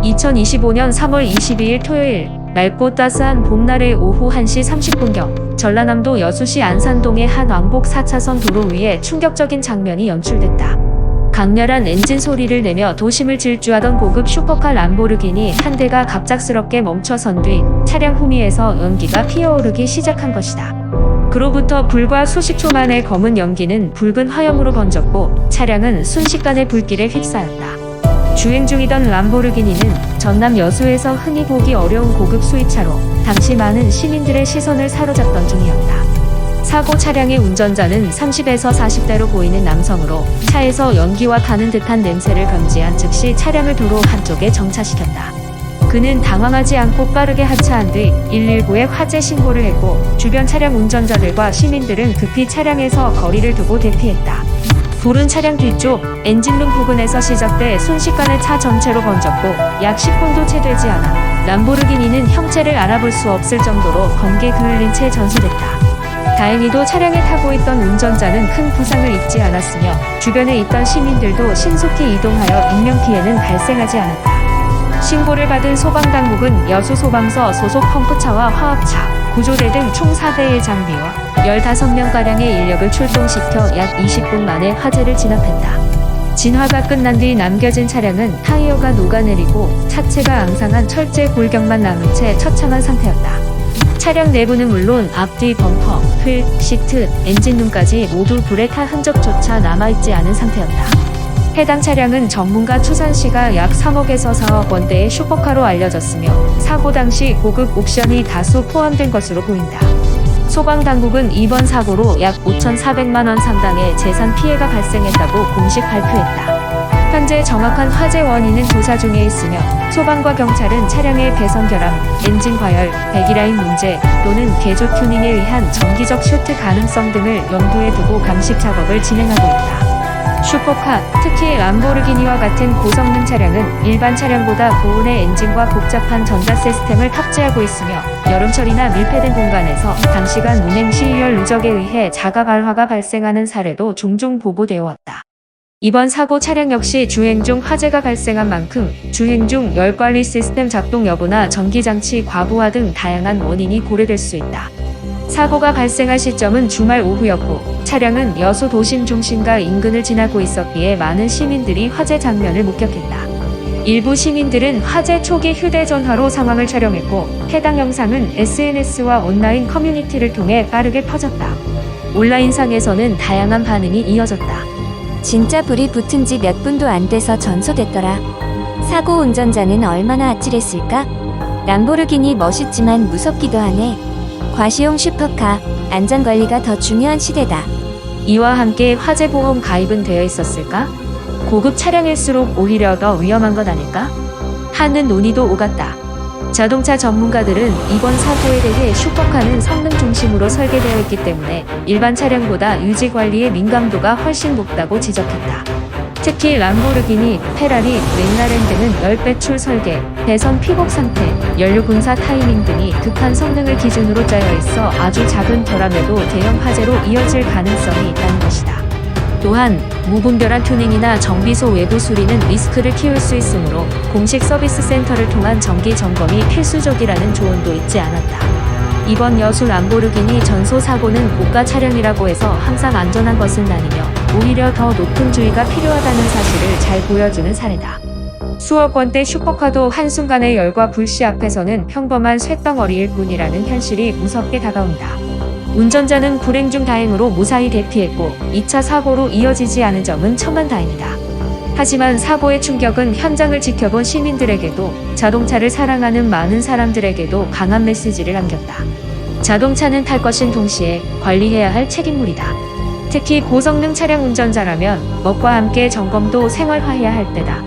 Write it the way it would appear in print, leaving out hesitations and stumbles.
2025년 3월 22일 토요일 맑고 따스한 봄날의 오후 1시 30분경 전라남도 여수시 안산동의 한 왕복 4차선 도로 위에 충격적인 장면이 연출됐다. 강렬한 엔진 소리를 내며 도심을 질주하던 고급 슈퍼카 람보르기니 한 대가 갑작스럽게 멈춰선 뒤 차량 후미에서 연기가 피어오르기 시작한 것이다. 그로부터 불과 수십 초 만에 검은 연기는 붉은 화염으로 번졌고 차량은 순식간에 불길에 휩싸였다. 주행 중이던 람보르기니는 전남 여수에서 흔히 보기 어려운 고급 수입차로 당시 많은 시민들의 시선을 사로잡던 중이었다. 사고 차량의 운전자는 30에서 40대로 보이는 남성으로 차에서 연기와 타는 듯한 냄새를 감지한 즉시 차량을 도로 한쪽에 정차시켰다. 그는 당황하지 않고 빠르게 하차한 뒤 119에 화재 신고를 했고 주변 차량 운전자들과 시민들은 급히 차량에서 거리를 두고 대피했다. 불은 차량 뒤쪽 엔진룸 부근에서 시작돼 순식간에 차 전체로 번졌고 약 10분도 채 되지 않아 람보르기니는 형체를 알아볼 수 없을 정도로 번개 그을린 채 전소됐다. 다행히도 차량에 타고 있던 운전자는 큰 부상을 입지 않았으며 주변에 있던 시민들도 신속히 이동하여 인명피해는 발생하지 않았다. 신고를 받은 소방당국은 여수소방서 소속 펌프차와 화학차, 구조대 등 총 4대의 장비와 15명가량의 인력을 출동시켜 약 20분 만에 화재를 진압했다. 진화가 끝난 뒤 남겨진 차량은 타이어가 녹아내리고 차체가 앙상한 철제 골격만 남은 채 처참한 상태였다. 차량 내부는 물론 앞뒤 범퍼, 휠, 시트, 엔진룸까지 모두 불에 탄 흔적조차 남아있지 않은 상태였다. 해당 차량은 전문가 추산시가 약 3억에서 4억 원대의 슈퍼카로 알려졌으며 사고 당시 고급 옵션이 다수 포함된 것으로 보인다. 소방당국은 이번 사고로 약 5,400만 원 상당의 재산 피해가 발생했다고 공식 발표했다. 현재 정확한 화재 원인은 조사 중에 있으며 소방과 경찰은 차량의 배선 결함, 엔진 과열, 배기라인 문제 또는 개조 튜닝에 의한 정기적 쇼트 가능성 등을 염두에 두고 감식 작업을 진행하고 있다. 슈퍼카, 특히 람보르기니와 같은 고성능 차량은 일반 차량보다 고운의 엔진과 복잡한 전자 시스템을 탑재하고 있으며 여름철이나 밀폐된 공간에서 장시간 운행 시 열 누적에 의해 자가 발화가 발생하는 사례도 종종 보고되어 왔다. 이번 사고 차량 역시 주행 중 화재가 발생한 만큼 주행 중 열 관리 시스템 작동 여부나 전기장치 과부하 등 다양한 원인이 고려될 수 있다. 사고가 발생한 시점은 주말 오후였고 차량은 여수 도심 중심가 인근을 지나고 있었기에 많은 시민들이 화재 장면을 목격했다. 일부 시민들은 화재 초기 휴대전화로 상황을 촬영했고 해당 영상은 SNS와 온라인 커뮤니티를 통해 빠르게 퍼졌다. 온라인상에서는 다양한 반응이 이어졌다. 진짜 불이 붙은 지 몇 분도 안 돼서 전소됐더라. 사고 운전자는 얼마나 아찔했을까? 람보르기니 멋있지만 무섭기도 하네. 과시용 슈퍼카, 안전관리가 더 중요한 시대다. 이와 함께 화재보험 가입은 되어 있었을까? 고급 차량일수록 오히려 더 위험한 것 아닐까? 하는 논의도 오갔다. 자동차 전문가들은 이번 사고에 대해 슈퍼카는 성능 중심으로 설계되어 있기 때문에 일반 차량보다 유지 관리의 민감도가 훨씬 높다고 지적했다. 특히 람보르기니, 페라리, 맥라렌 등은 열배출 설계, 배선 피복 상태, 연료 분사 타이밍 등이 극한 성능을 기준으로 짜여 있어 아주 작은 결함에도 대형 화재로 이어질 가능성이 있다는 것이다. 또한 무분별한 튜닝이나 정비소 외부 수리는 리스크를 키울 수 있으므로 공식 서비스 센터를 통한 정기 점검이 필수적이라는 조언도 잊지 않았다. 이번 여수 람보르기니 전소 사고는 고가 차량이라고 해서 항상 안전한 것은 아니며 오히려 더 높은 주의가 필요하다는 사실을 잘 보여주는 사례다. 수억 원대 슈퍼카도 한순간의 열과 불씨 앞에서는 평범한 쇳덩어리일 뿐이라는 현실이 무섭게 다가온다. 운전자는 불행 중 다행으로 무사히 대피했고 2차 사고로 이어지지 않은 점은 천만다행이다. 하지만 사고의 충격은 현장을 지켜본 시민들에게도 자동차를 사랑하는 많은 사람들에게도 강한 메시지를 남겼다. 자동차는 탈 것인 동시에 관리해야 할 책임물이다. 특히 고성능 차량 운전자라면 멋과 함께 점검도 생활화해야 할 때다.